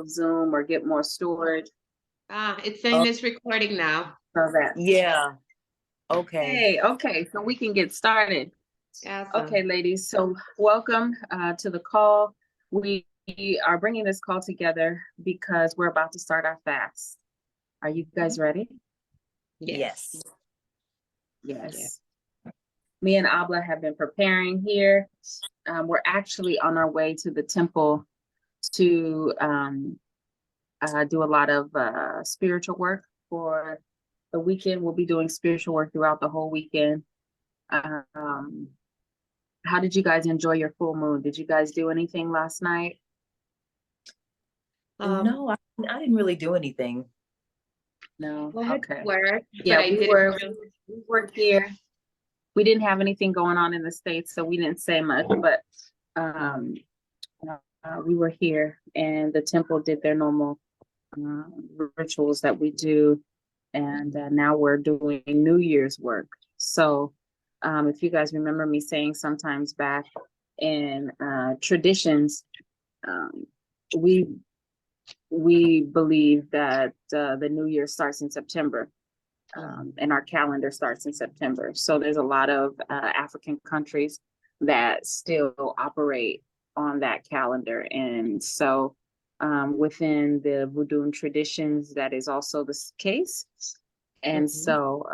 Zoom or get more storage. It's saying it's recording now. So that. Yeah. Okay. Okay, so we can get started. Awesome. Okay, ladies, so welcome to the call. We are bringing this call together because we're about to start our fast. Are you guys ready? Yes. Yes. Me and Abla have been preparing here. We're actually on our way to the temple to do a lot of spiritual work for the weekend. We'll be doing spiritual work throughout the whole weekend. How did you guys enjoy your full moon? Did you guys do anything last night? No, I didn't really do anything. No. I had Okay. work, Yeah, but I we didn't. were here. We didn't have anything going on in the States, so we didn't say much, but we were here and the temple did their normal rituals that we do. And now we're doing New Year's work. So if you guys remember me saying sometimes back in traditions, we believe that the New Year starts in September. And our calendar starts in September. So there's a lot of African countries that still operate on that calendar. And so within the Voodoo traditions, that is also the case. And so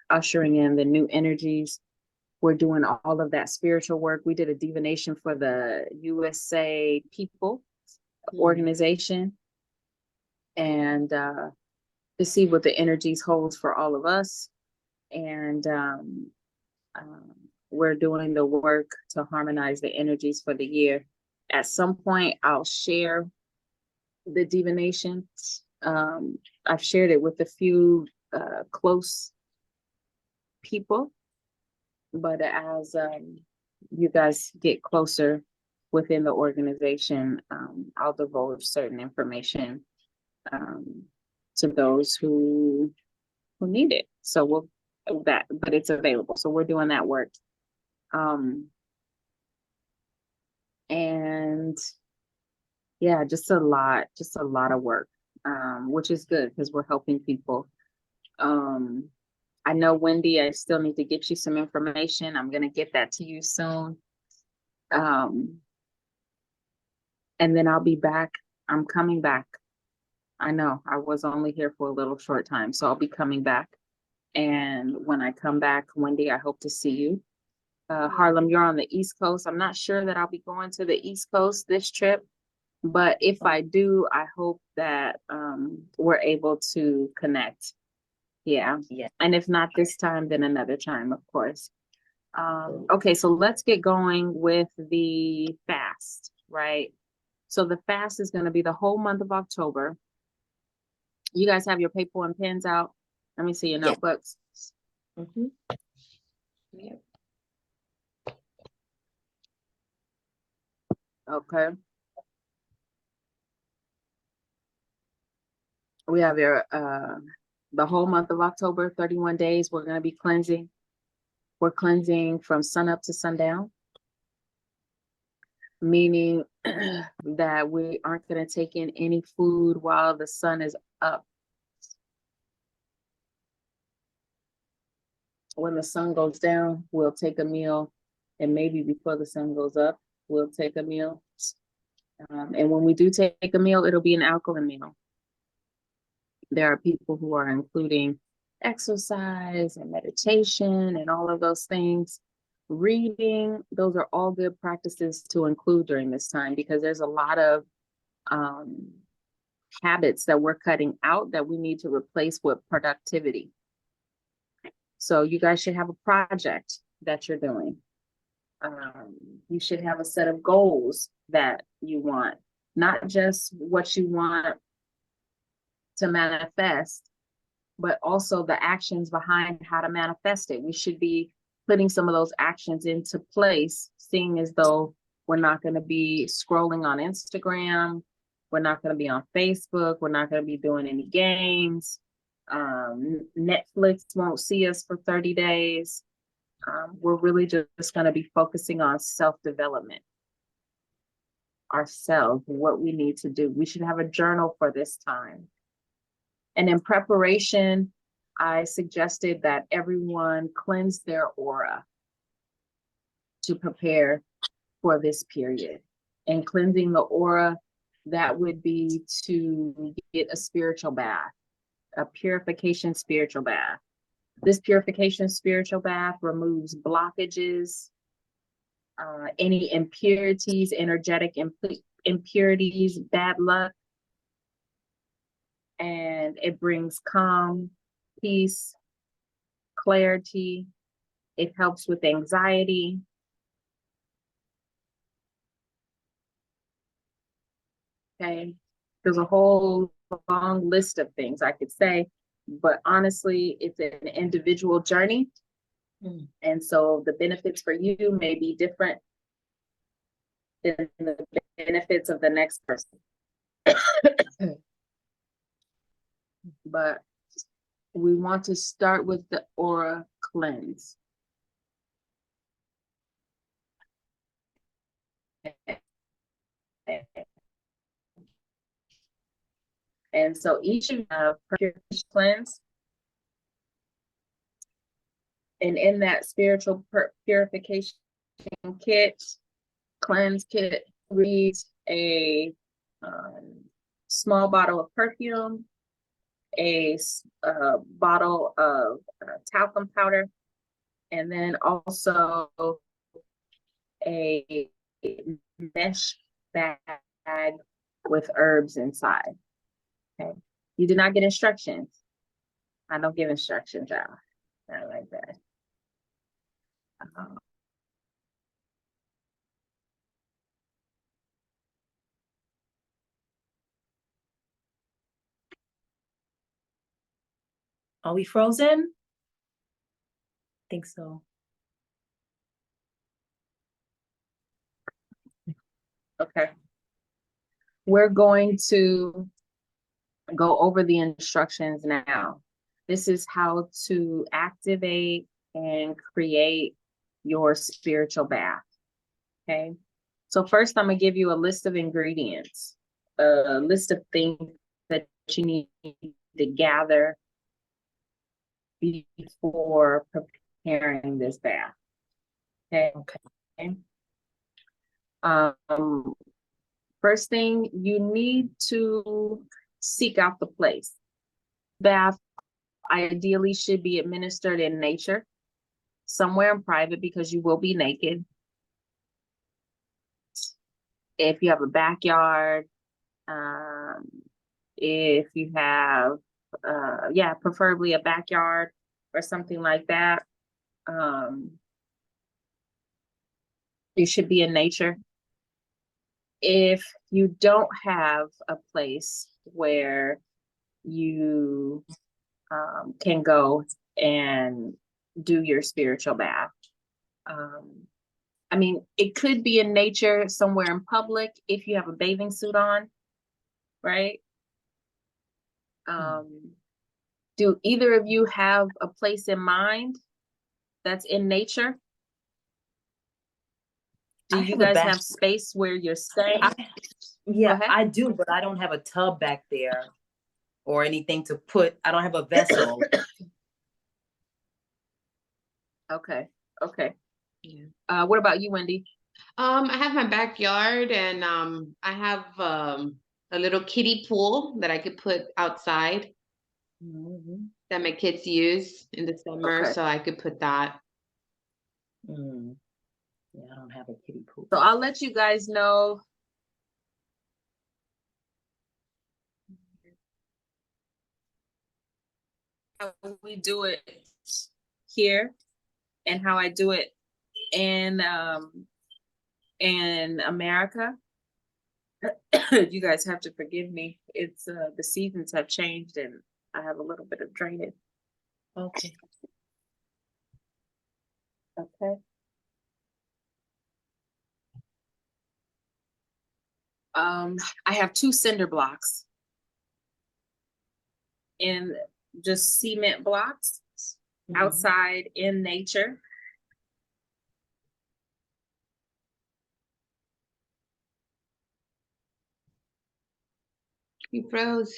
ushering in the new energies, we're doing all of that spiritual work. We did a divination for the USA People organization. And to see what the energies holds for all of us. And we're doing the work to harmonize the energies for the year. At some point, I'll share the divination. I've shared it with a few close people, but as you guys get closer within the organization, I'll divulge certain information to those who need it. So but it's available. So we're doing that work. And yeah, just a lot of work, which is good because we're helping people. I know, Wendy, I still need to get you some information. I'm going to get that to you soon. And then I'll be back. I'm coming back. I know I was only here for a little short time, so I'll be coming back. And when I come back, Wendy, I hope to see you. Harlem, you're on the East Coast. I'm not sure that I'll be going to the East Coast this trip, but if I do, I hope that we're able to connect. Yeah. And if not this time, then another time, of course. Okay, so let's get going with the fast, right? So the fast is going to be the whole month of October. You guys have your paper and pens out? Let me see your notebooks. Yep. Okay. We have your the whole month of October, 31 days. We're going to be cleansing. We're cleansing from sun up to sundown, meaning that we aren't going to take in any food while the sun is up. When the sun goes down, we'll take a meal, and maybe before the sun goes up, we'll take a meal. And when we do take a meal, it'll be an alkaline meal. There are people who are including exercise and meditation and all of those things. Reading, those are all good practices to include during this time because there's a lot of habits that we're cutting out that we need to replace with productivity. So you guys should have a project that you're doing. You should have a set of goals that you want, not just what you want to manifest, but also the actions behind how to manifest it. We should be putting some of those actions into place, seeing as though we're not going to be scrolling on Instagram. We're not going to be on Facebook. We're not going to be doing any games. Netflix won't see us for 30 days. We're really just going to be focusing on self-development. ourselves what we need to do. We should have a journal for this time. And in preparation, I suggested that everyone cleanse their aura to prepare for this period. And cleansing the aura, that would be to get a spiritual bath, a purification spiritual bath. This purification spiritual bath removes blockages, any impurities, energetic impurities, bad luck, and it brings calm, peace, clarity. It helps with anxiety. Okay, there's a whole long list of things I could say, but honestly, it's an individual journey. And so the benefits for you may be different than the benefits of the next person. But we want to start with the aura cleanse. And so each of the purification cleanse, and in that spiritual purification kit, cleanse kit, reads a small bottle of perfume, a bottle of talcum powder, and then also a mesh bag with herbs inside. Okay, you did not get instructions. I don't give instructions out. Not like that. Are we frozen? Think so. Okay. We're going to go over the instructions now. This is how to activate and create your spiritual bath. Okay. So first, I'm gonna give you a list of ingredients, a list of things that you need to gather before preparing this bath. Okay. Okay. First thing, you need to seek out the place. Bath ideally should be administered in nature, somewhere in private, because you will be naked. If you have a backyard, if you have, preferably a backyard or something like that, you should be in nature. If you don't have a place where you can go and do your spiritual bath, I mean, it could be in nature somewhere in public if you have a bathing suit on, right? Do either of you have a place in mind that's in nature? Do you guys have space where you're staying? Yeah, I do, but I don't have a tub back there or anything to put. I don't have a vessel. Okay. Yeah. What about you, Wendy? I have my backyard, and I have a little kiddie pool that I could put outside that my kids use in the summer, so I could put that. Yeah, I don't have a kiddie pool. So I'll let you guys know. How we do it here and how I do it in America. You guys have to forgive me. It's the seasons have changed and I have a little bit of drainage. Okay. I have 2 cinder blocks and just cement blocks outside in nature. You froze.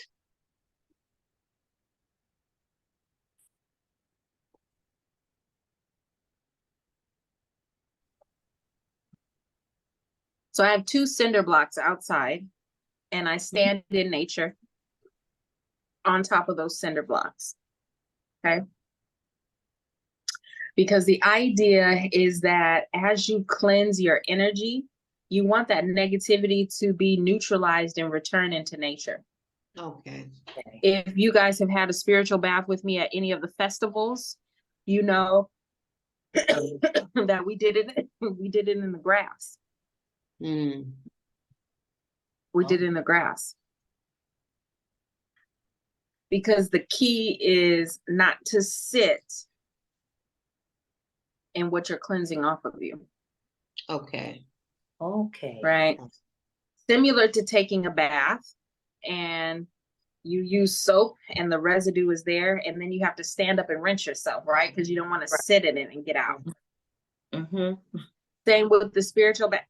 So I have 2 cinder blocks outside, and I stand in nature on top of those cinder blocks. Okay. Because the idea is that as you cleanse your energy, you want that negativity to be neutralized and return into nature. Okay. If you guys have had a spiritual bath with me at any of the festivals, you know that we did it in the grass. Mm. We did it in the grass. Because the key is not to sit in what you're cleansing off of you. Okay. Okay. Right. Similar to taking a bath, and you use soap and the residue is there, and then you have to stand up and rinse yourself, right? Because you don't want to sit in it and get out. Mm-hmm. Same with the spiritual bath.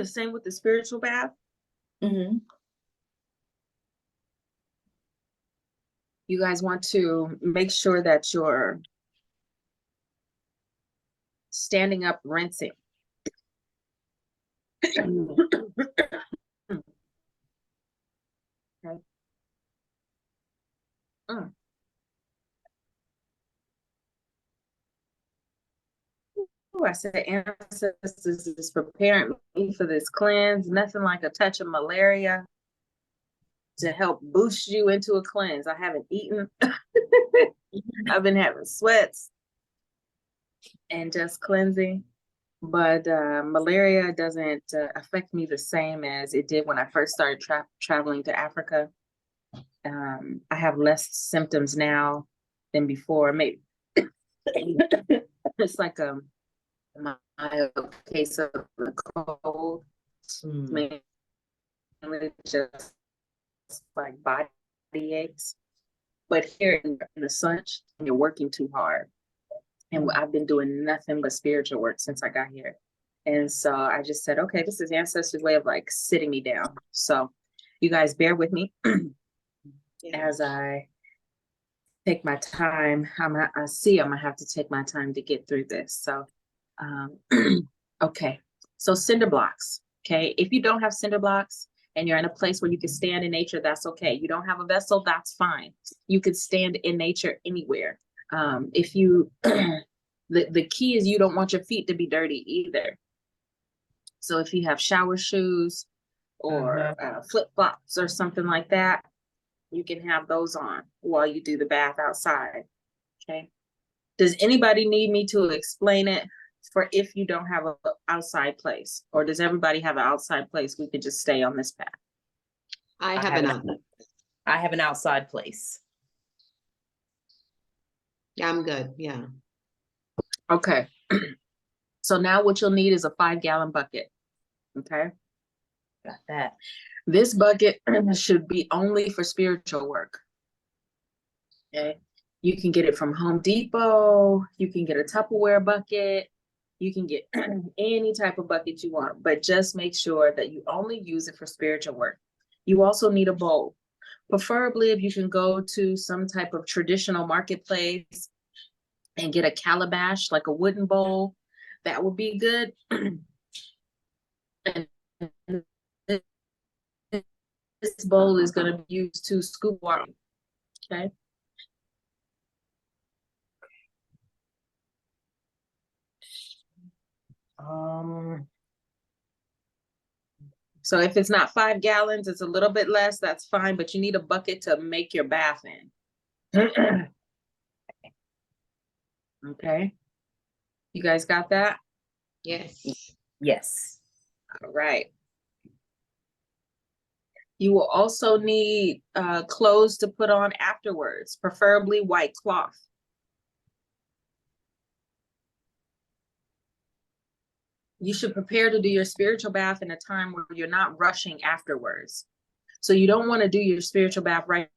Same with the spiritual bath. Mm-hmm. You guys want to make sure that you're standing up, rinsing. Okay. Ooh, I said ancestors is preparing me for this cleanse. Nothing like a touch of malaria to help boost you into a cleanse. I haven't eaten. I've been having sweats and just cleansing. But malaria doesn't affect me the same as it did when I first started traveling to Africa. I have less symptoms now than before. Maybe it's like a mild case of the cold, mainly just like body aches. But here in the sun, you're working too hard. And I've been doing nothing but spiritual work since I got here. And so I just said, okay, this is ancestors' way of like sitting me down. So you guys bear with me as I take my time. I see I'm gonna have to take my time to get through this. So, okay. So cinder blocks, okay? If you don't have cinder blocks and you're in a place where you can stand in nature, that's okay. You don't have a vessel, that's fine. You could stand in nature anywhere. If you, the key is you don't want your feet to be dirty either. So if you have shower shoes or flip-flops or something like that, you can have those on while you do the bath outside, okay? Does anybody need me to explain it for if you don't have an outside place? Or does everybody have an outside place? We could just stay on this path. I have an outside place. Yeah, I'm good. Yeah. Okay. So now what you'll need is a 5-gallon bucket. Okay. Got that. This bucket should be only for spiritual work. Okay. You can get it from Home Depot. You can get a Tupperware bucket. You can get any type of bucket you want, but just make sure that you only use it for spiritual work. You also need a bowl. Preferably if you can go to some type of traditional marketplace and get a calabash, like a wooden bowl, that would be good. And this bowl is going to be used to scoop water. Okay. So if it's not 5 gallons, it's a little bit less, that's fine, but you need a bucket to make your bath in. Okay. You guys got that? Yes. Yes. All right. You will also need clothes to put on afterwards, preferably white cloth. You should prepare to do your spiritual bath in a time where you're not rushing afterwards. So you don't want to do your spiritual bath right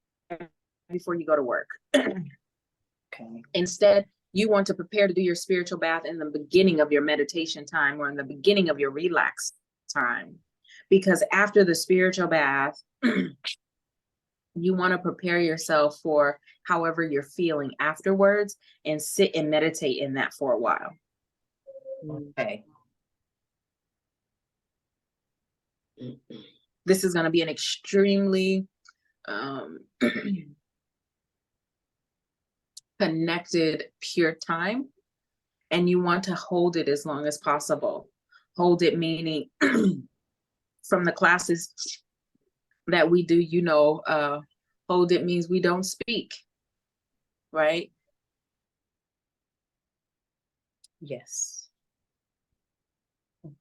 before you go to work. Okay. Instead, you want to prepare to do your spiritual bath in the beginning of your meditation time or in the beginning of your relax time, because after the spiritual bath, you want to prepare yourself for however you're feeling afterwards and sit and meditate in that for a while. Okay. This is going to be an extremely connected, pure time, and you want to hold it as long as possible. Hold it meaning from the classes that we do, you know, hold it means we don't speak, right? Yes. Okay.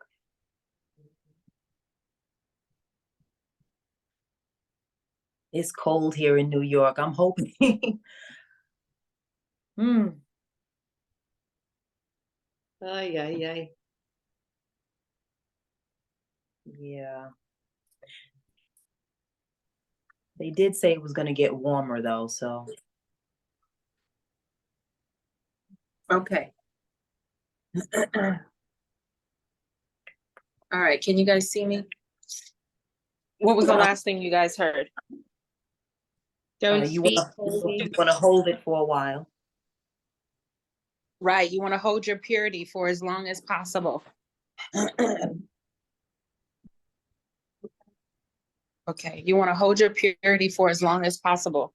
It's cold here in New York. I'm hoping. Ay, ay, ay. Yeah. They did say it was going to get warmer though, so. Okay. All right, can you guys see me? What was the last thing you guys heard? Don't You speak. want to hold it for a while. Right, you want to hold your purity for as long as possible. Okay, you want to hold your purity for as long as possible,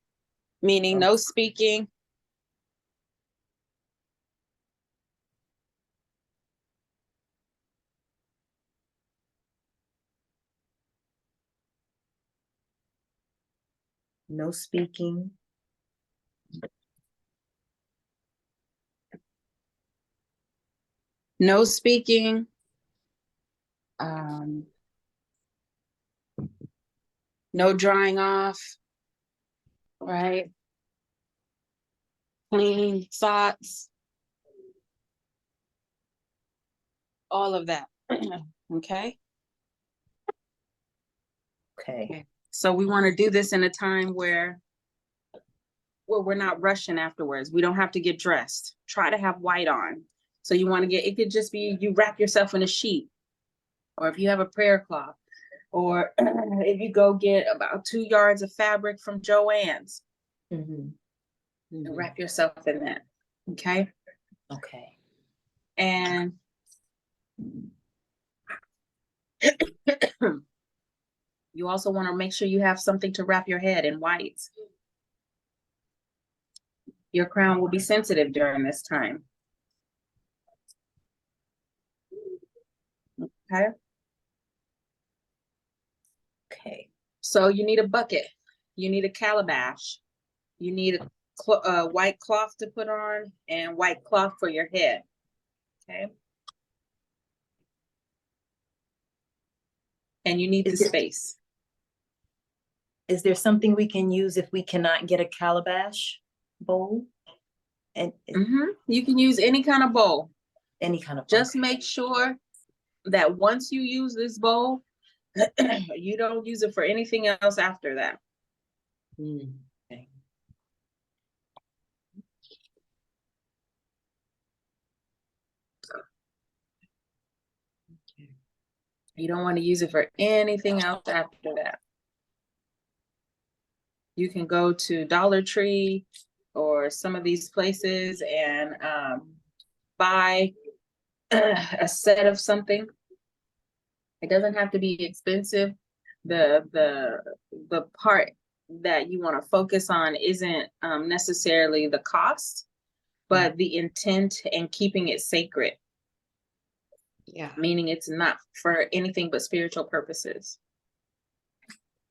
meaning no speaking. No speaking. No speaking. No drying off, right? Clean thoughts. All of that. Okay. Okay. So we want to do this in a time where we're not rushing afterwards. We don't have to get dressed. Try to have white on. So you want to get, it could just be you wrap yourself in a sheet, or if you have a prayer cloth, or if you go get about 2 yards of fabric from Joann's, and wrap yourself in that. Okay. Okay. And you also want to make sure you have something to wrap your head in white. Your crown will be sensitive during this time. Okay. Okay. So you need a bucket. You need a calabash. You need a white cloth to put on and white cloth for your head. Okay. And you need the space. Is there something we can use if we cannot get a calabash bowl? And you can use any kind of bowl. Any kind of bowl. Just make sure that once you use this bowl, you don't use it for anything else after that. Okay. You don't want to use it for anything else after that. You can go to Dollar Tree or some of these places and buy a set of something. It doesn't have to be expensive. The part that you want to focus on isn't necessarily the cost, but the intent and keeping it sacred. Yeah. Meaning it's not for anything but spiritual purposes.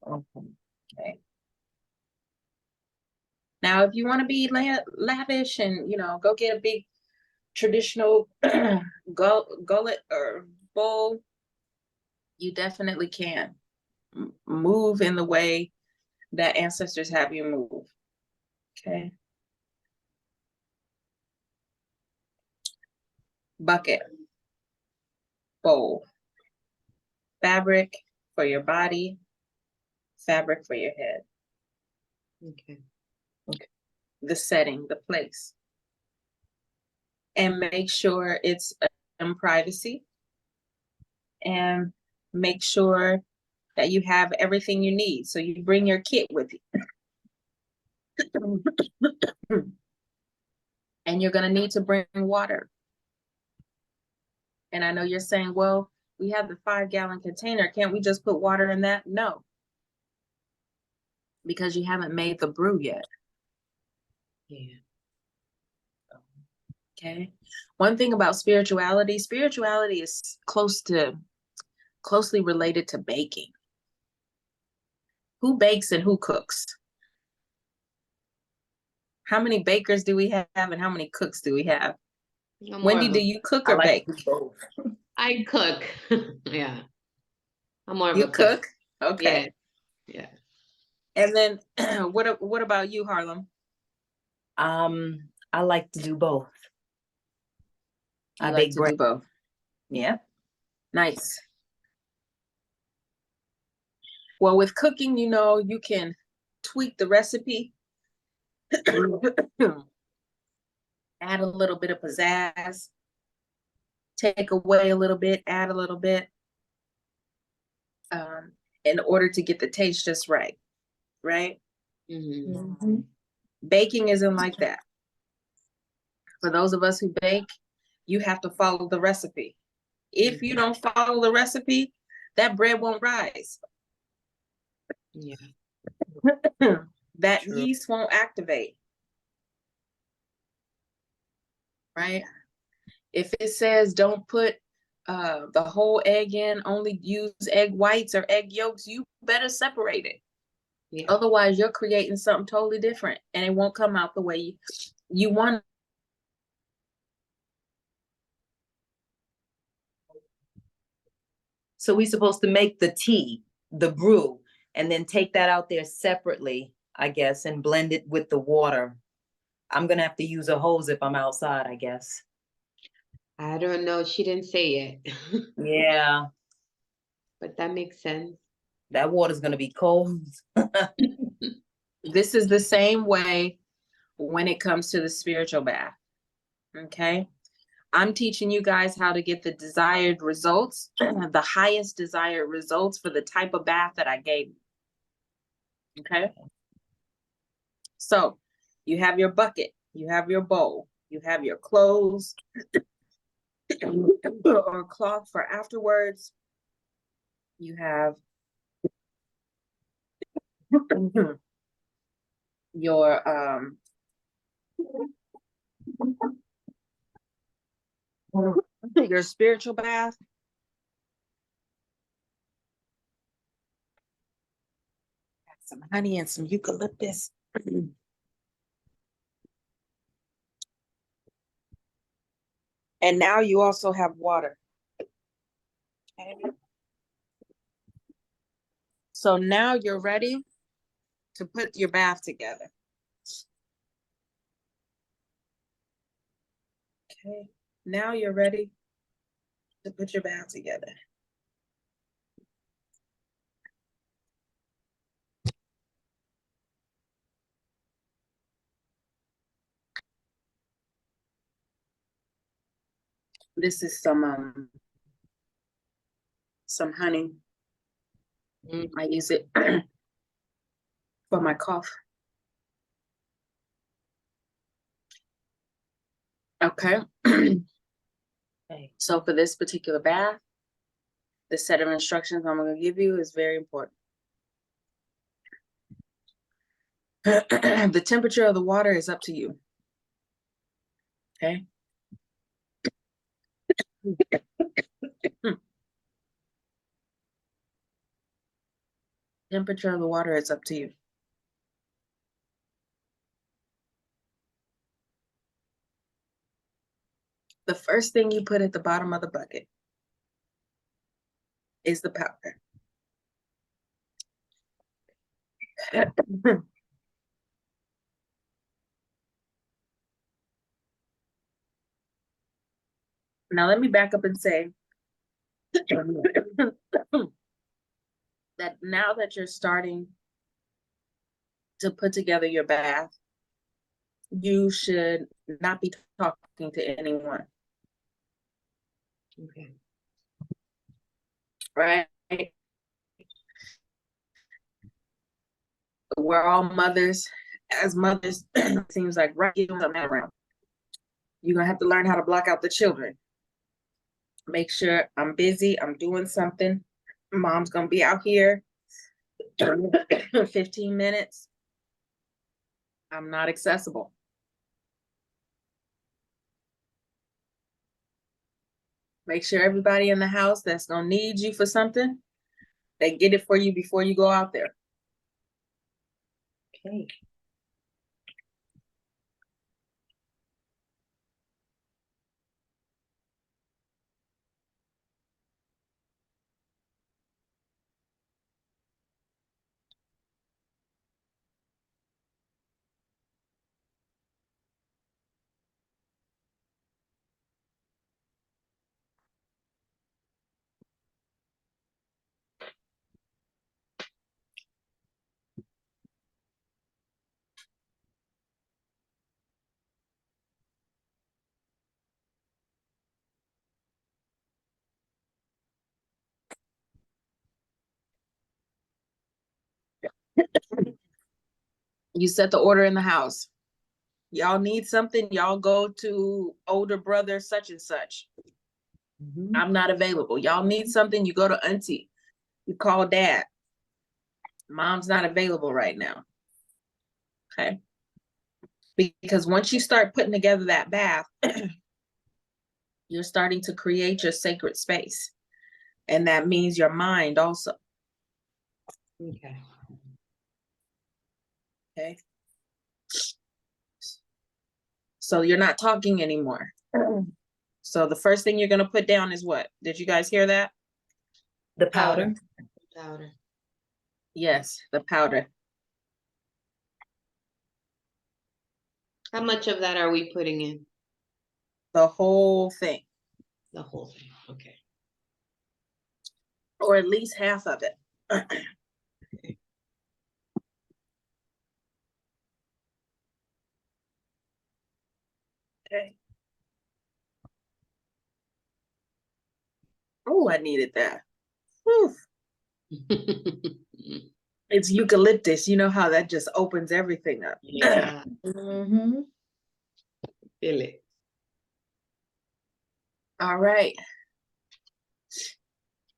Okay. Now, if you want to be lavish and, you know, go get a big traditional gullet or bowl, you definitely can. Move in the way that ancestors have you move. Okay. Bucket, bowl, fabric for your body, fabric for your head. Okay. The setting, the place. And make sure it's in privacy. And make sure that you have everything you need. So you bring your kit with you. And you're gonna need to bring water. And I know you're saying, well, we have the 5-gallon container. Can't we just put water in that? No. Because you haven't made the brew yet. Yeah. Okay. One thing about spirituality is closely related to baking. Who bakes and who cooks? How many bakers do we have and how many cooks do we have? I'm Wendy, more of do a- you cook I or like bake? to do both. I cook. Yeah. I'm more of You a cook. cook? Okay. Yeah. And then what about you, Harlem? I like to do both. You I like bake to bread. do both. Yeah. Nice. Well, with cooking, you know, you can tweak the recipe, add a little bit of pizzazz, take away a little bit, add a little bit, in order to get the taste just right, right? Hmm. Baking isn't like that. For those of us who bake, you have to follow the recipe. If you don't follow the recipe, that bread won't rise. Yeah. That True. yeast won't activate. Right? If it says don't put the whole egg in, only use egg whites or egg yolks, you better separate it. Yeah. Otherwise, you're creating something totally different and it won't come out the way you want. So we supposed to make the tea, the brew, and then take that out there separately, I guess, and blend it with the water. I'm gonna have to use a hose if I'm outside, I guess. I don't know. She didn't say it, Yeah, but that makes sense. that water's gonna be cold. This is the same way when it comes to the spiritual bath. Okay. I'm teaching you guys how to get the desired results, the highest desired results for the type of bath that I gave you. Okay. So you have your bucket, you have your bowl, you have your clothes or cloth for afterwards. You have your spiritual bath. Some honey and some eucalyptus. And now you also have water. Okay. So now you're ready to put your bath together. Okay. Now you're ready to put your bath together. This is some honey. I use it for my cough. Okay. Okay. So for this particular bath, the set of instructions I'm going to give you is very important. The temperature of the water is up to you. Okay. Temperature of the water is up to you. The first thing you put at the bottom of the bucket is the powder. Now let me back up and say that now that you're starting to put together your bath, you should not be talking to anyone. Okay. Right? we're all mothers. As mothers, it seems like right something around. You're gonna have to learn how to block out the children. Make sure I'm busy, I'm doing something. Mom's gonna be out here 15 minutes. I'm not accessible. Make sure everybody in the house that's gonna need you for something, they get it for you before you go out there. Okay. You set the order in the house. Y'all need something, y'all go to older brother such and such. I'm not available. Y'all need something, you go to auntie. You call dad. Mom's not available right now. Okay. Because once you start putting together that bath, you're starting to create your sacred space. And that means your mind also. Okay. Okay. So you're not talking anymore. So the first thing you're going to put down is what? Did you guys hear that? The powder. Powder. Yes, the powder. How much of that are we putting in? The whole thing. The whole thing. Okay. Or at least half of it. Okay. Oh, I needed that. Whew. It's eucalyptus. You know how that just opens everything up. Yeah. Mm-hmm. Feel it. All right.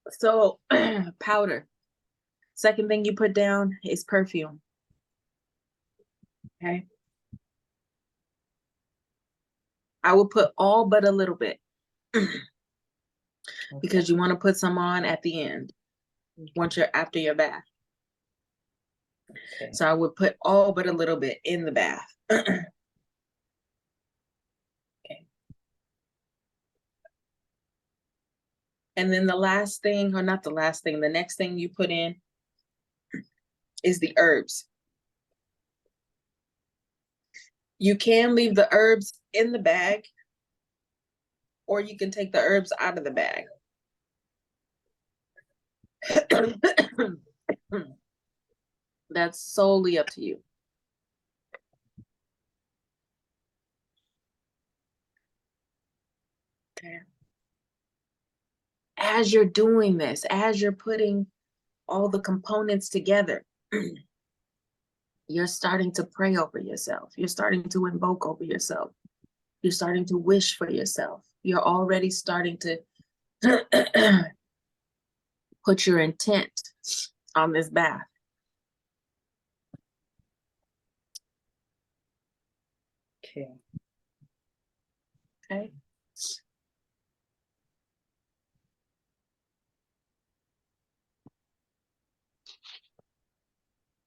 So powder. Second thing you put down is perfume. Okay. I will put all but a little bit because you want to put some on at the end once you're after your bath. Okay. So I would put all but a little bit in the bath. Okay. And then the last thing, or not the last thing, the next thing you put in is the herbs. You can leave the herbs in the bag, or you can take the herbs out of the bag. That's solely up to you. Okay. As you're doing this, as you're putting all the components together, you're starting to pray over yourself. You're starting to invoke over yourself. You're starting to wish for yourself. You're already starting to put your intent on this bath. Okay. Okay.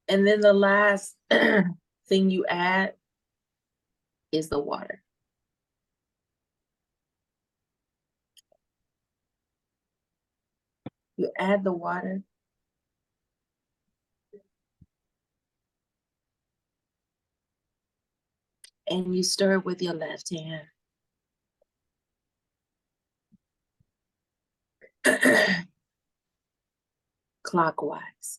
And then the last thing you add is the water. You add the water. And you stir it with your left hand. Clockwise.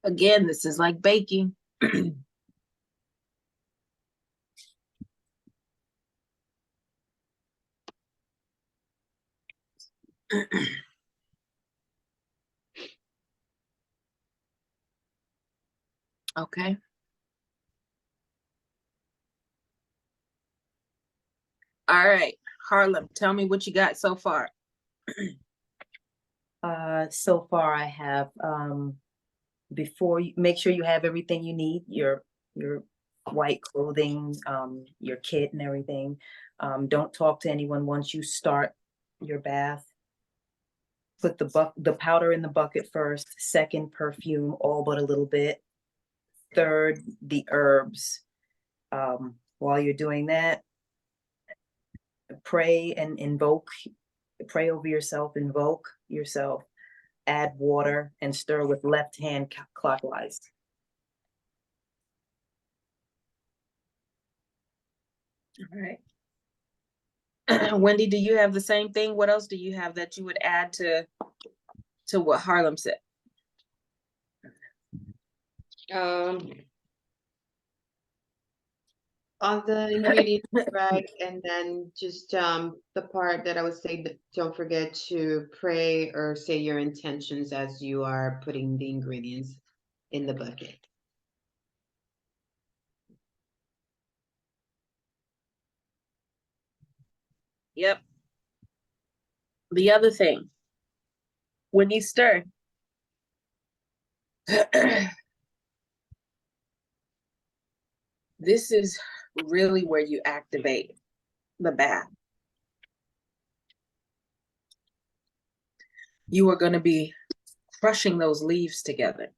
Again, this is like baking. Okay. All right, Harlem, tell me what you got so far. So far I have, before you, make sure you have everything you need, your white clothing, your kit and everything. Don't talk to anyone once you start your bath. Put the powder in the bucket first, second perfume, all but a little bit. Third, the herbs. While you're doing that, pray and invoke, pray over yourself, invoke yourself, add water and stir with left hand clockwise. All right. Wendy, do you have the same thing? What else do you have that you would add to what Harlem said? All the ingredients right, and then just the part that I would say that don't forget to pray or say your intentions as you are putting the ingredients in the bucket. Yep. The other thing, when you stir, this is really where you activate the bath. You are going to be crushing those leaves together.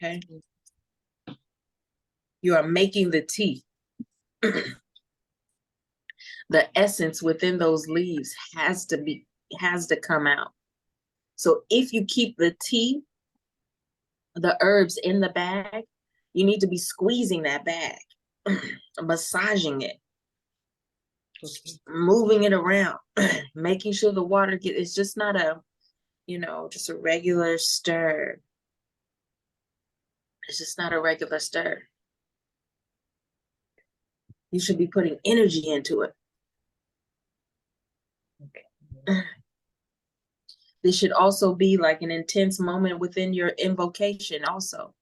Okay. You are making the tea. The essence within those leaves has to come out. So if you keep the tea, the herbs in the bag, you need to be squeezing that bag, massaging it, moving it around, making sure the water it's just not just a regular stir. It's just not a regular stir. You should be putting energy into it. Okay. This should also be like an intense moment within your invocation also.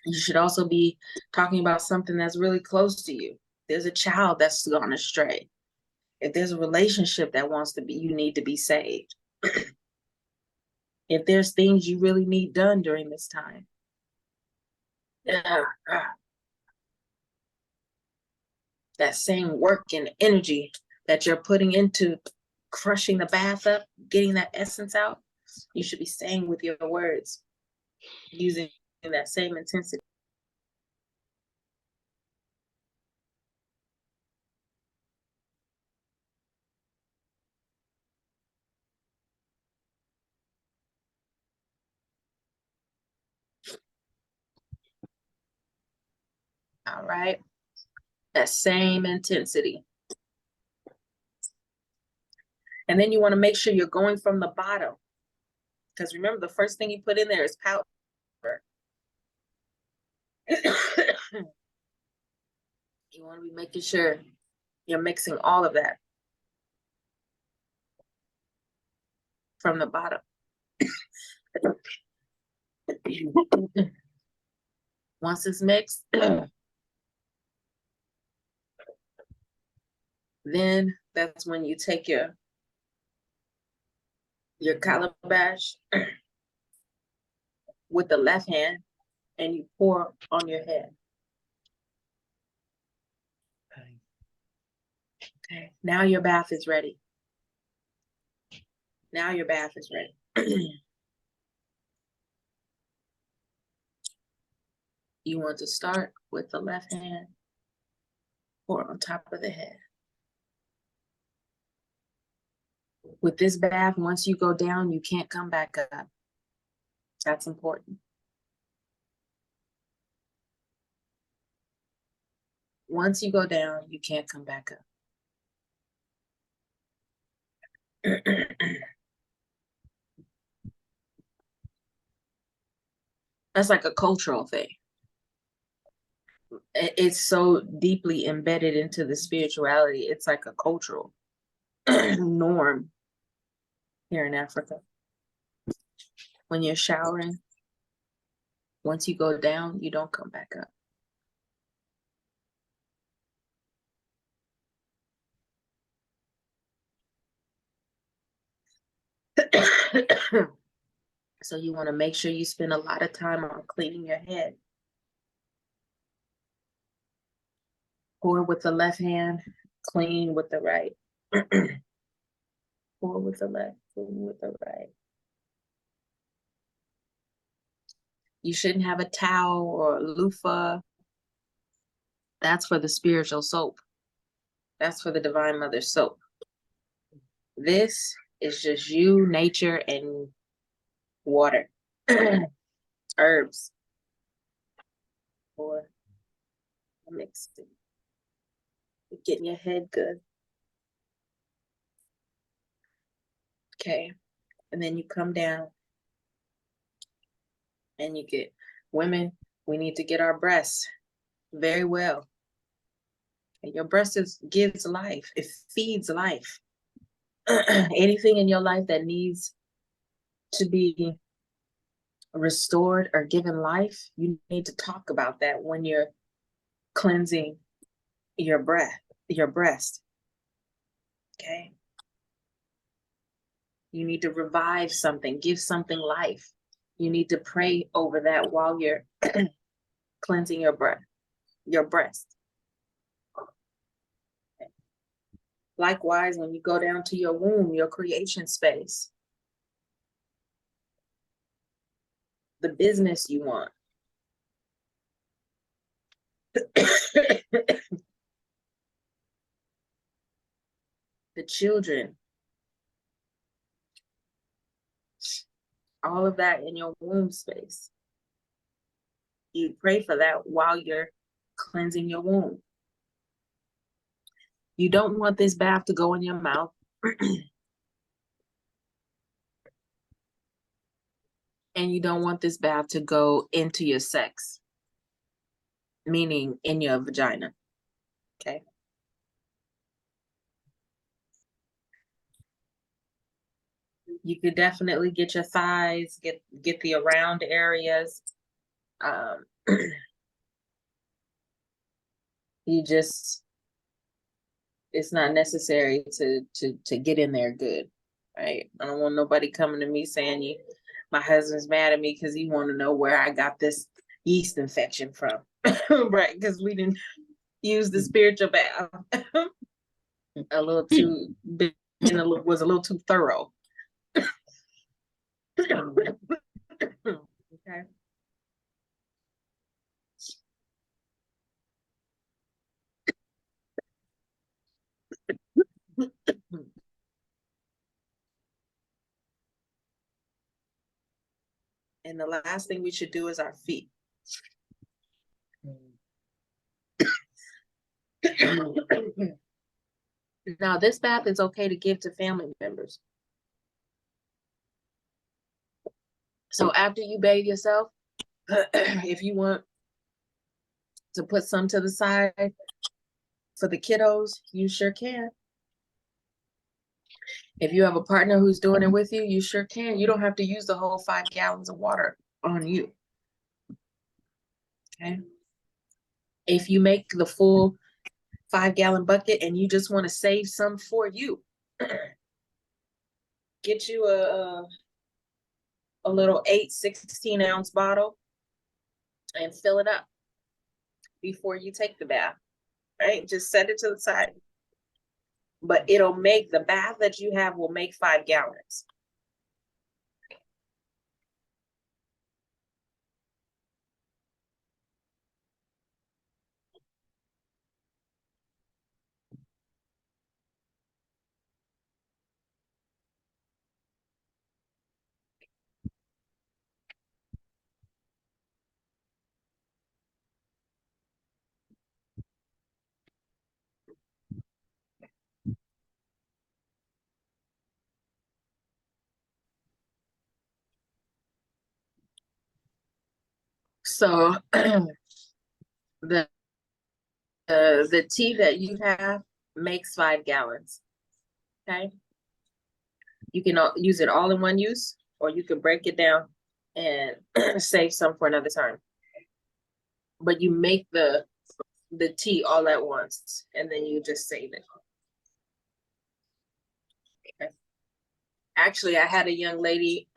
You should also be talking about something that's really close to you. There's a child that's gone astray. If there's a relationship that you need to be saved. If there's things you really need done during this time. That same work and energy that you're putting into crushing the bath up, getting that essence out, you should be saying with your words, using that same intensity. All right. That same intensity. And then you want to make sure you're going from the bottom. Because remember, the first thing you put in there is powder. You want to be making sure you're mixing all of that from the bottom. Once it's mixed, then that's when you take your calabash with the left hand and you pour on your head. Okay, now your bath is ready. Now your bath is ready. You want to start with the left hand, pour on top of the head. With this bath, once you go down, you can't come back up. That's important. Once you go down, you can't come back up. That's like a cultural thing. It's so deeply embedded into the spirituality. It's like a cultural. norm here in Africa. When you're showering, once you go down, you don't come back up. So you want to make sure you spend a lot of time on cleaning your head. Pour with the left hand, clean with the right. Pour with the left, clean with the right. You shouldn't have a towel or a loofah. That's for the spiritual soap. That's for the Divine Mother soap. This is just you, nature, and water. Herbs. Or mixing. Getting your head good. Okay. And then you come down and you get, women, we need to get our breasts very well. And your breast gives life. It feeds life. Anything in your life that needs to be restored or given life, you need to talk about that when you're cleansing your breast. Okay. You need to revive something, give something life. You need to pray over that while you're cleansing your breast. Okay. Likewise, when you go down to your womb, your creation space, the business you want. The children, all of that in your womb space. You pray for that while you're cleansing your womb. You don't want this bath to go in your mouth. And you don't want this bath to go into your sex, meaning in your vagina. Okay. You could definitely get your thighs, get the around areas. It's not necessary to get in there good, right? I don't want nobody coming to me saying my husband's mad at me because he want to know where I got this yeast infection from, right? Because we didn't use the spiritual bath a little too, was a little too thorough. Okay. And the last thing we should do is our feet. Now, this bath is okay to give to family members. So after you bathe yourself, if you want to put some to the side for the kiddos, you sure can. If you have a partner who's doing it with you, you sure can. You don't have to use the whole 5 gallons of water on you. Okay. If you make the full 5-gallon bucket and you just want to save some for you, get you a little 16-ounce bottle and fill it up before you take the bath, right? Just set it to the side. But it'll make the bath that you have will make 5 gallons. So the tea that you have makes 5 gallons. Okay. You can use it all in one use, or you can break it down and save some for another time. But you make the tea all at once, and then you just save it. Okay. Actually, I had a young lady,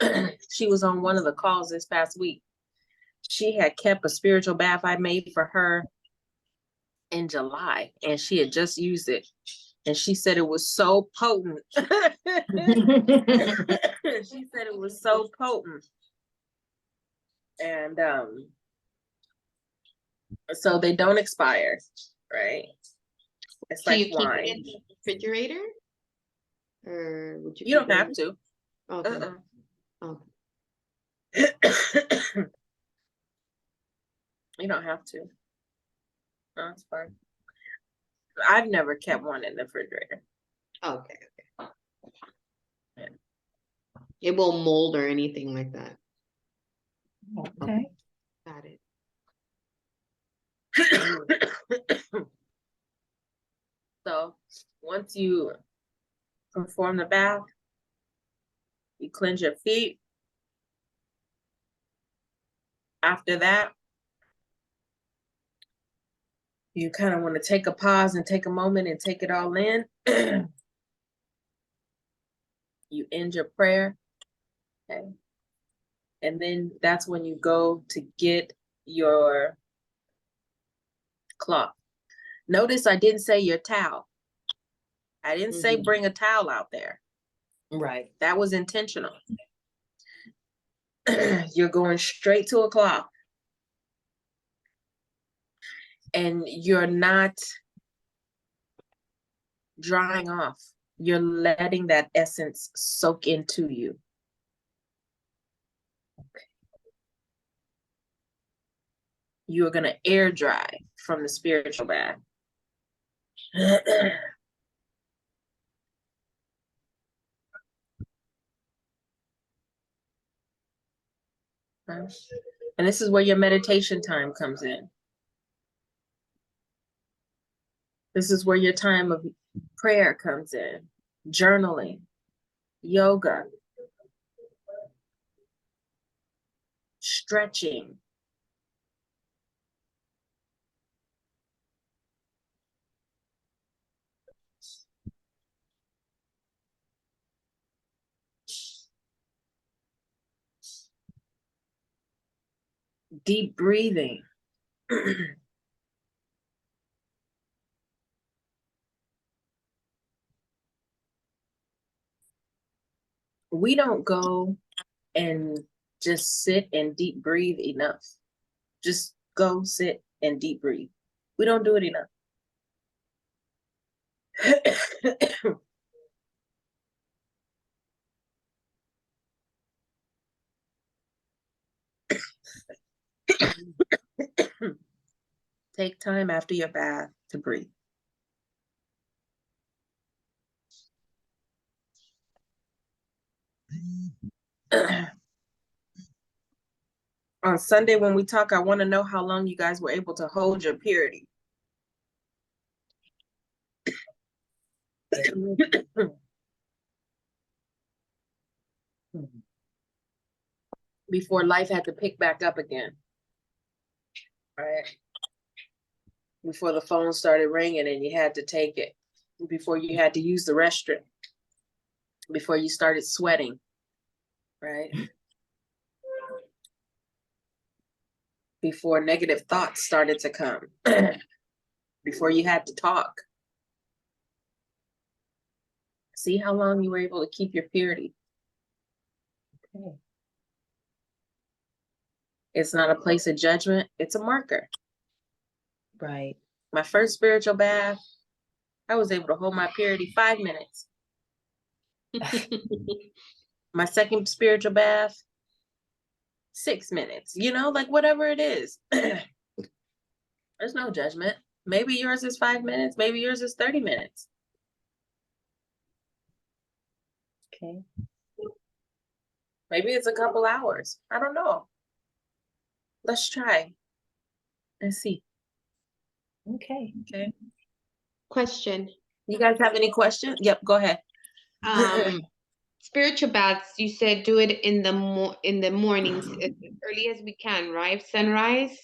she was on one of the calls this past week. She had kept a spiritual bath I made for her in July, and she had just used it. And she said it was so potent. She said it was so potent. And so they don't expire, right? It's Do like you keep wine. it in the refrigerator? Or would you? You don't keep it have in- to. Okay. Oh, You don't have to. No, it's fine. I've never kept one in the refrigerator. okay. Yeah. It won't mold or anything like that. Okay. Got it. So once you perform the bath, you cleanse your feet. After that, you kind of want to take a pause and take a moment and take it all in. You end your prayer. Okay. And then that's when you go to get your cloth. Notice I didn't say your towel. I didn't say Mhm. bring a towel out there. Right. That was intentional. You're going straight to a cloth. And you're not drying off. You're letting that essence soak into you. You're going to air dry from the spiritual bath. And this is where your meditation time comes in. This is where your time of prayer comes in. Journaling, yoga, stretching. Deep breathing. We don't go and just sit and deep breathe enough. Just go sit and deep breathe. We don't do it enough. Take time after your bath to breathe. On Sunday when we talk, I want to know how long you guys were able to hold your purity. Before life had to pick back up again. Right? Before the phone started ringing and you had to take it. Before you had to use the restroom. Before you started sweating. Right? Before negative thoughts started to come. Before you had to talk. See how long you were able to keep your purity. Okay. It's not a place of judgment. It's a marker. Right. My first spiritual bath, I was able to hold my purity 5 minutes. My second spiritual bath, 6 minutes. You know, like whatever it is. There's no judgment. Maybe yours is 5 minutes. Maybe yours is 30 minutes. Okay. Maybe it's a couple hours. I don't know. Let's try and see. Okay. Okay. Question. You guys have any questions? Yep, go ahead. spiritual baths, you said do it in the mornings as early as we can, right? Sunrise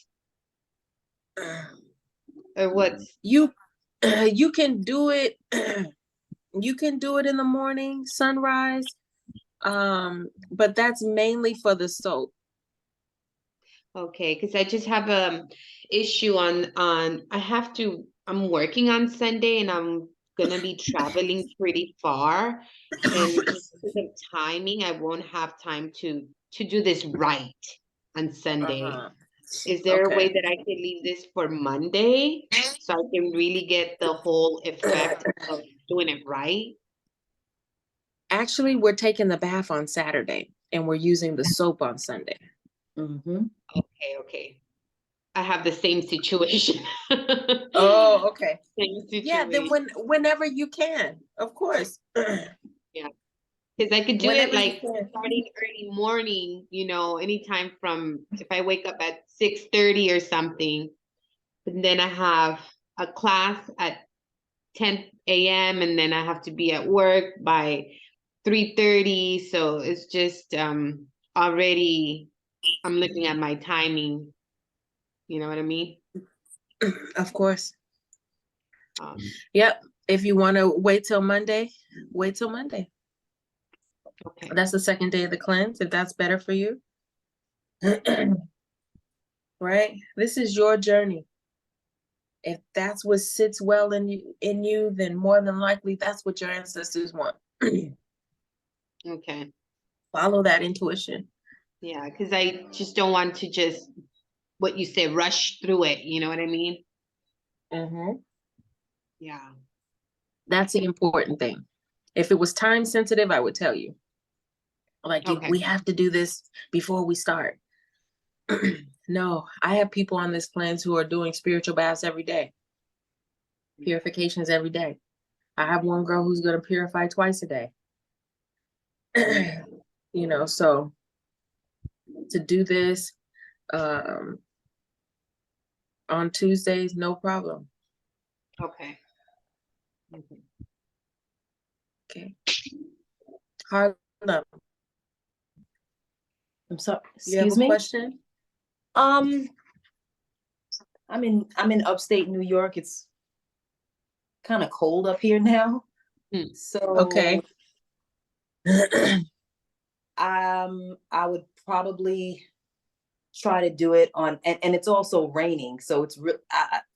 or what's You you can do it you can do it in the morning, sunrise. But that's mainly for the soap. okay? Because I just have a issue on I'm working on Sunday and I'm gonna be traveling pretty far, and because of timing, I won't have time to do this right on Sunday. Uh-huh. Is there a way Okay. that I can leave this for Monday so I can really get the whole effect of doing it right? Actually, we're taking the bath on Saturday and we're using the soap on Sunday. Mm-hmm. Okay. I have the same situation. Oh, okay. Same Yeah, then situation. whenever you can, of course. Because I could do it Whenever you like can. starting early morning, anytime from if I wake up at 6:30 or something, and then I have a class at 10 a.m. and then I have to be at work by 3:30. So it's just already I'm looking at my timing. You know what I mean? Of course. Um, Yep. If you want to wait till Monday, wait till Monday. okay. That's the second day of the cleanse, if that's better for you. Right? This is your journey. If that's what sits well in you, then more than likely that's what your ancestors want. Okay. Follow that intuition. Yeah, because I just don't want to just what you said, rush through it. You know what I mean? Mm-hmm. Yeah. That's the important thing. If it was time sensitive, I would tell you. Like, Okay. we have to do this before we start. No, I have people on this plans who are doing spiritual baths every day. Purifications every day. I have one girl who's going to purify twice a day. So to do this on Tuesdays, no problem. Okay. Okay. Harlem, I'm sorry. you have Excuse a me. question? I'm in upstate New York. It's kind of cold up here now. So Okay. I would probably try to do it on, and it's also raining, so it's real.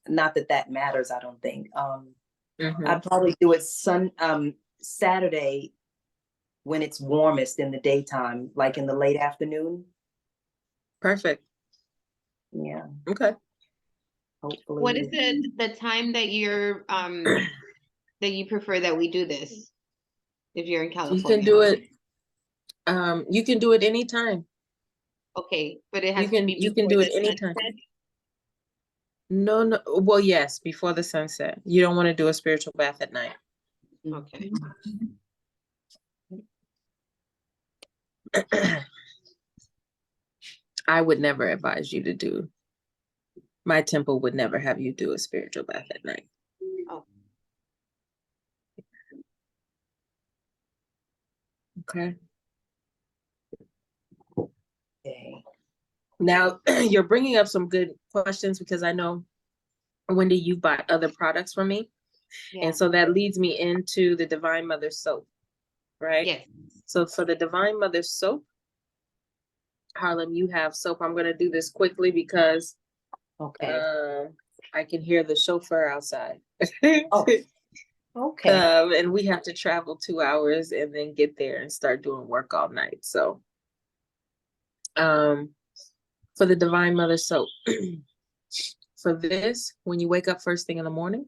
Not that matters. I don't think. Mhm. I'd probably do it Saturday when it's warmest in the daytime, like in the late afternoon. Perfect. Yeah, Okay. hopefully. What is the time that you're that you prefer that we do this if you're in You California? can do it. You can do it anytime. Okay, but it You has to be can before do the it anytime. sunset? No. Well, yes, before the sunset. You don't want to do a spiritual bath at night. Okay. I would never advise you to do. My temple would never have you do a spiritual bath at night. Oh. Okay. Okay. Now you're bringing up some good questions because I know, Wendy, you bought other products from me. Yeah. And so that leads me into the Divine Mother soap, right? Yes. So for the Divine Mother soap, Harlem, you have soap. I'm going to do this quickly because Okay. I can hear the chauffeur outside. Oh, okay. And we have to travel 2 hours and then get there and start doing work all night. So for the Divine Mother soap, for this, when you wake up first thing in the morning,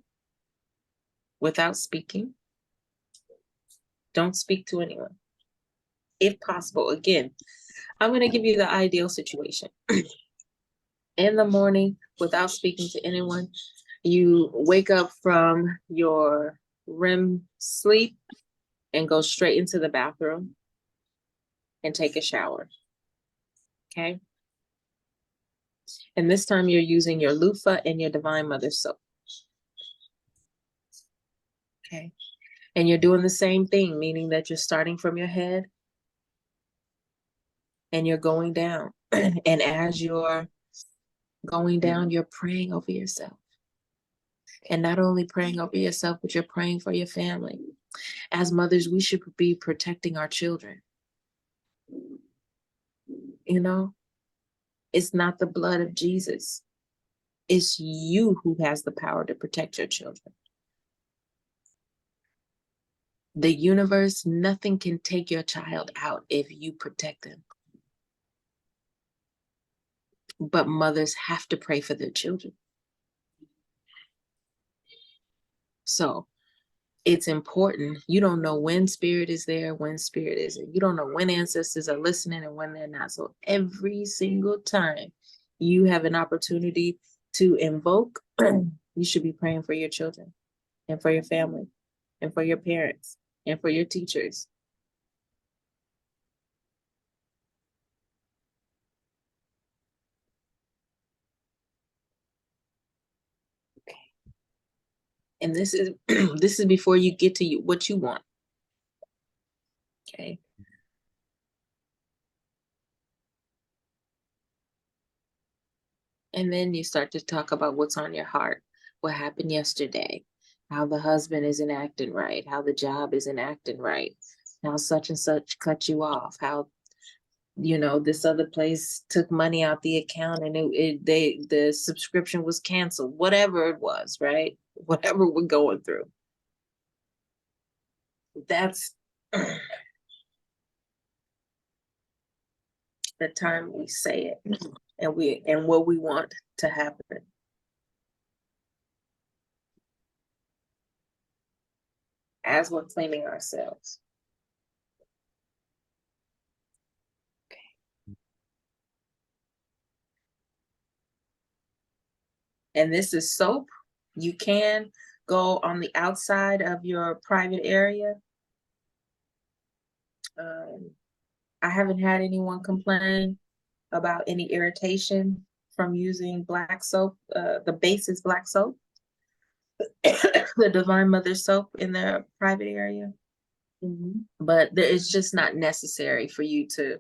without speaking, don't speak to anyone. If possible, again, I'm going to give you the ideal situation. In the morning, without speaking to anyone, you wake up from your REM sleep and go straight into the bathroom and take a shower. Okay. And this time you're using your loofah and your Divine Mother soap. Okay. And you're doing the same thing, meaning that you're starting from your head and you're going down. And as you're going down, you're praying over yourself. And not only praying over yourself, but you're praying for your family. As mothers, we should be protecting our children. You know, it's not the blood of Jesus. It's you who has the power to protect your children. The universe, nothing can take your child out if you protect them. But mothers have to pray for their children. So it's important. You don't know when spirit is there, when spirit isn't. You don't know when ancestors are listening and when they're not. So every single time you have an opportunity to invoke, you should be praying for your children and for your family and for your parents and for your teachers. And this is this is before you get to what you want. Okay. And then you start to talk about what's on your heart, what happened yesterday, how the husband isn't acting right, how the job isn't acting right, how such and such cut you off, how, you know, this other place took money out the account and the subscription was canceled, whatever it was, right? Whatever we're going through. That's the time we say it and what we want to happen. As we're cleaning ourselves. Okay. And this is soap. You can go on the outside of your private area. I haven't had anyone complain about any irritation from using black soap. The base is black soap. The Divine Mother soap in their private area. But it's just not necessary for you to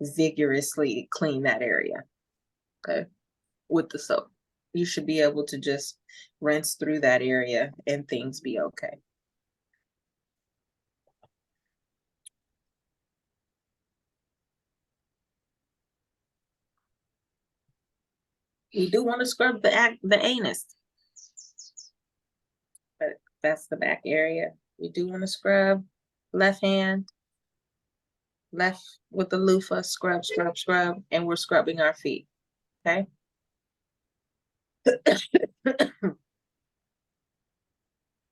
vigorously clean that area, okay, with the soap. You should be able to just rinse through that area and things be okay. You do want to scrub the anus, but that's the back area. You do want to scrub left hand, left with the loofah, scrub, scrub, scrub, and we're scrubbing our feet, okay?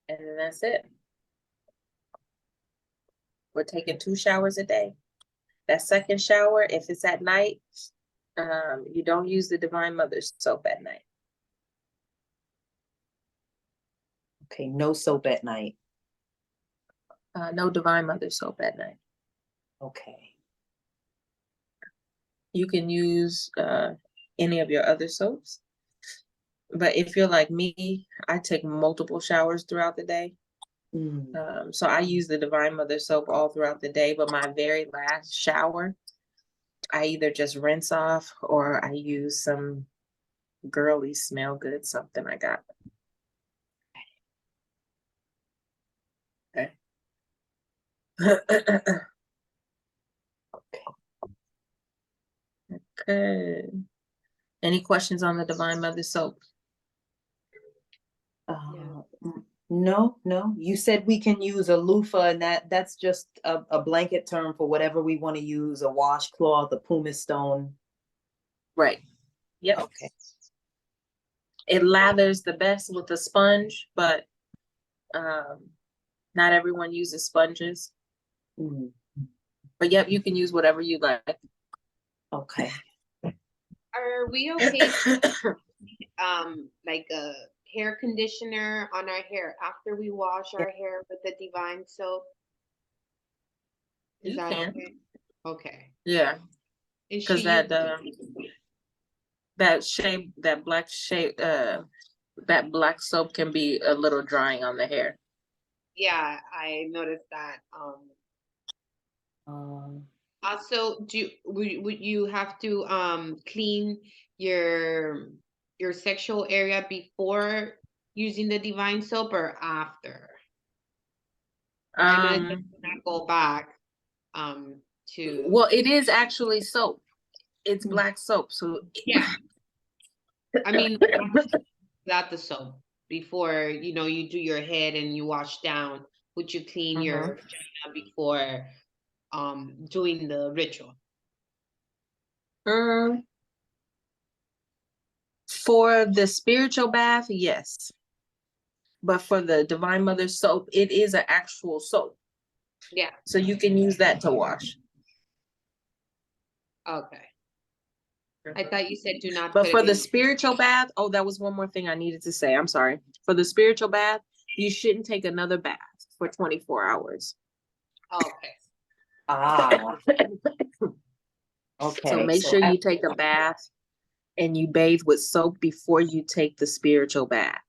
And then that's it. We're taking 2 showers a day. That second shower, if it's at night, you don't use the Divine Mother soap at night. Okay, no soap at night. No Divine Mother soap at night. Okay. You can use any of your other soaps. But if you're like me, I take multiple showers throughout the day. So I use the Divine Mother soap all throughout the day, but my very last shower, I either just rinse off or I use some girly smell good something I got. Okay. Okay. Any questions on the Divine Mother soap? No. You said we can use a loofah, and that's just a blanket term for whatever we want to use, a washcloth, a pumice stone. Right. Yep. Okay. It lathers the best with a sponge, but not everyone uses sponges. But yep, you can use whatever you like. Okay. Are we okay? Like a hair conditioner on our hair after we wash our hair with the Divine soap? Is You that can. okay? Okay. Yeah, Is because she that black soap can be a little drying on the hair. Yeah, I noticed that. Also, would you have to clean your sexual area before using the divine soap or after? I know it does not go back to Well, it is actually soap. It's black soap, so yeah. I mean without the soap before you do your head and you wash down. Would you clean your vagina before doing the ritual? For the spiritual bath, yes. But for the Divine Mother soap, it is an actual soap. Yeah. So you can use that to wash. Okay. I thought you said do not But put for it the in. spiritual bath, oh, that was one more thing I needed to say. I'm sorry. For the spiritual bath, you shouldn't take another bath for 24 hours. Okay. Okay. So make sure you take a bath and you bathe with soap before you take the spiritual bath.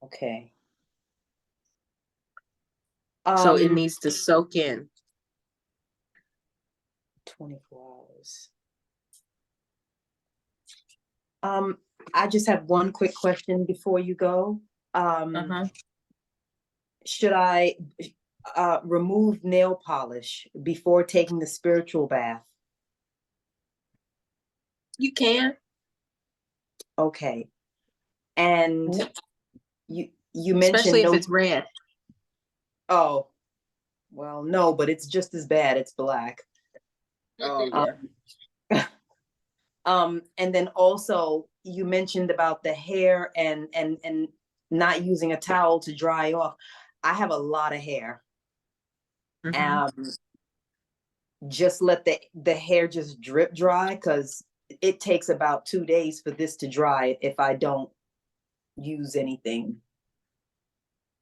Okay. So it needs to soak in. 24 hours. I just have one quick question before you go. Should I remove nail polish before taking the spiritual bath? You can. Okay. And you mentioned especially if it's red. Oh, well, no, but it's just as bad. It's black. Oh, yeah. And then also you mentioned about the hair and not using a towel to dry off. I have a lot of hair. Just let the hair just drip dry, because it takes about 2 days for this to dry if I don't use anything.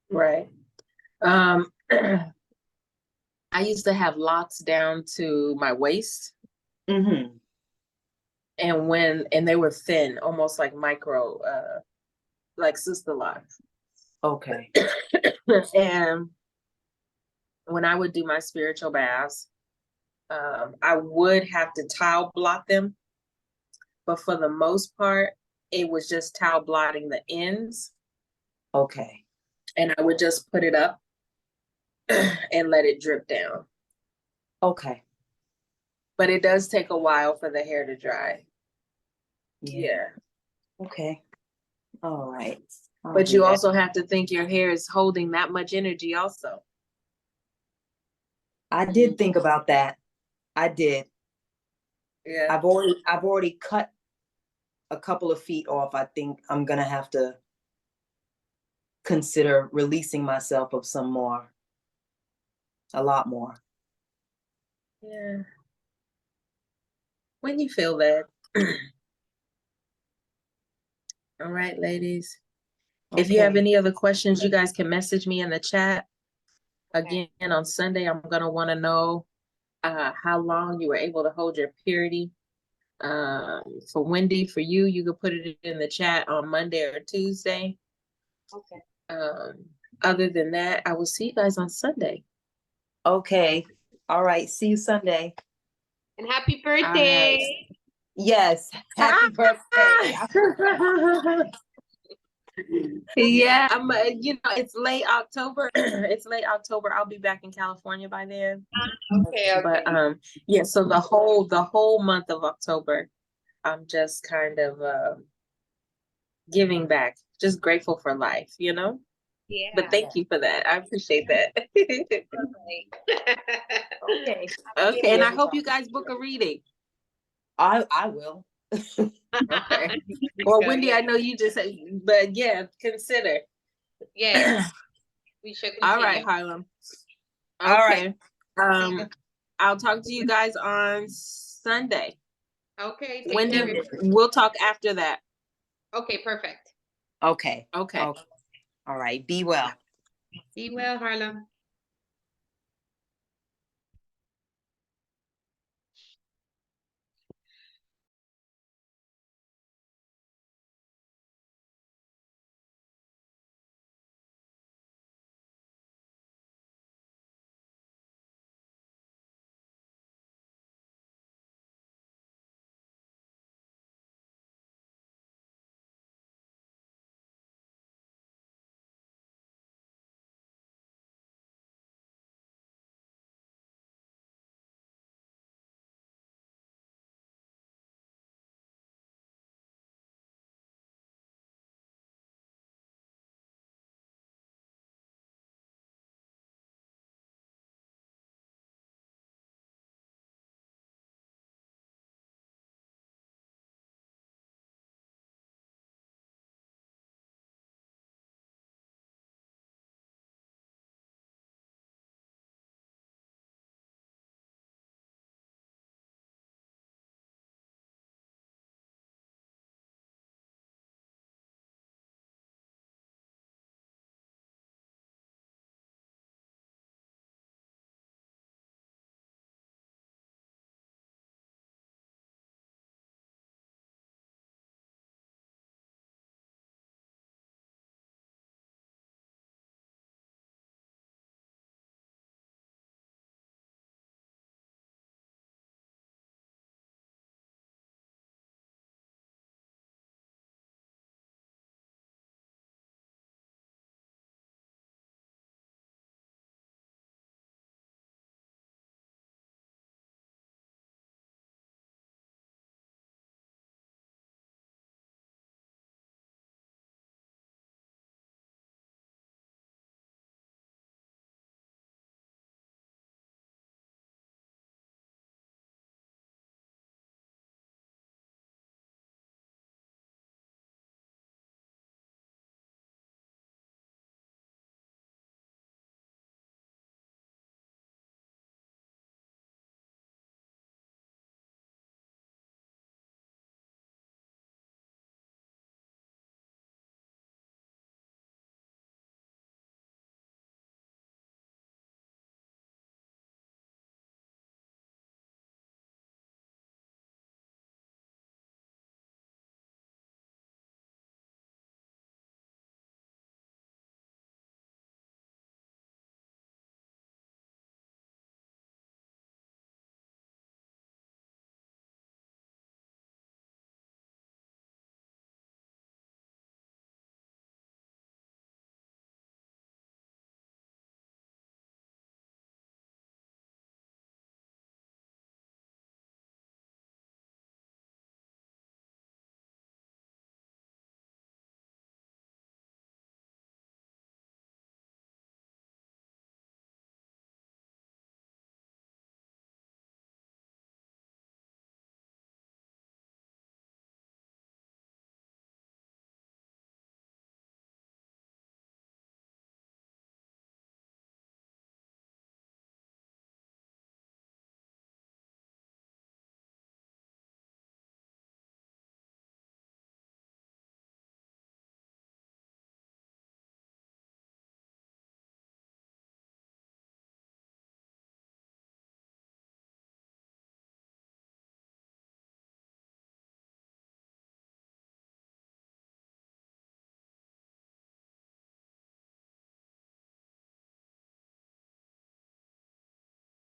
Right. I used to have locks down to my waist. And they were thin, almost like micro, like sister locks. Okay. And when I would do my spiritual baths, I would have to towel blot them. But for the most part, it was just towel blotting the ends. Okay. And I would just put it up and let it drip down. Okay. But it does take a while for the hair to dry. Yeah. Okay. All right. But you also have to think your hair is holding that much energy also. I did think about that. I did. Yeah. I've already cut a couple of feet off. I think I'm gonna have to consider releasing myself of some more. A lot more. Yeah. When you feel that. All right, ladies. If you have any other questions, you guys can message me in the chat. Again, on Sunday, I'm gonna want to know how long you were able to hold your purity. For Wendy, for you, you could put it in the chat on Monday or Tuesday. Okay. Other than that, I will see you guys on Sunday. Okay. All right. See you Sunday. And happy birthday. Right. Yes. Happy birthday. Yeah, I'm. It's late October. It's late October. I'll be back in California by then. Okay. But yeah. So the whole month of October, I'm just kind of giving back. Just grateful for life, Yeah. But thank you for that. I appreciate that. Okay. Okay, and I hope you guys book a reading. I will. Okay. Well, Wendy, I know you just said, but yeah, consider. Yes. We should continue. All right, Harlem. All Okay. right. I'll talk to you guys on Sunday. Okay. Wendy, we'll talk after that. Okay, perfect. Okay. Okay. All right. Be well. Be well, Harlem.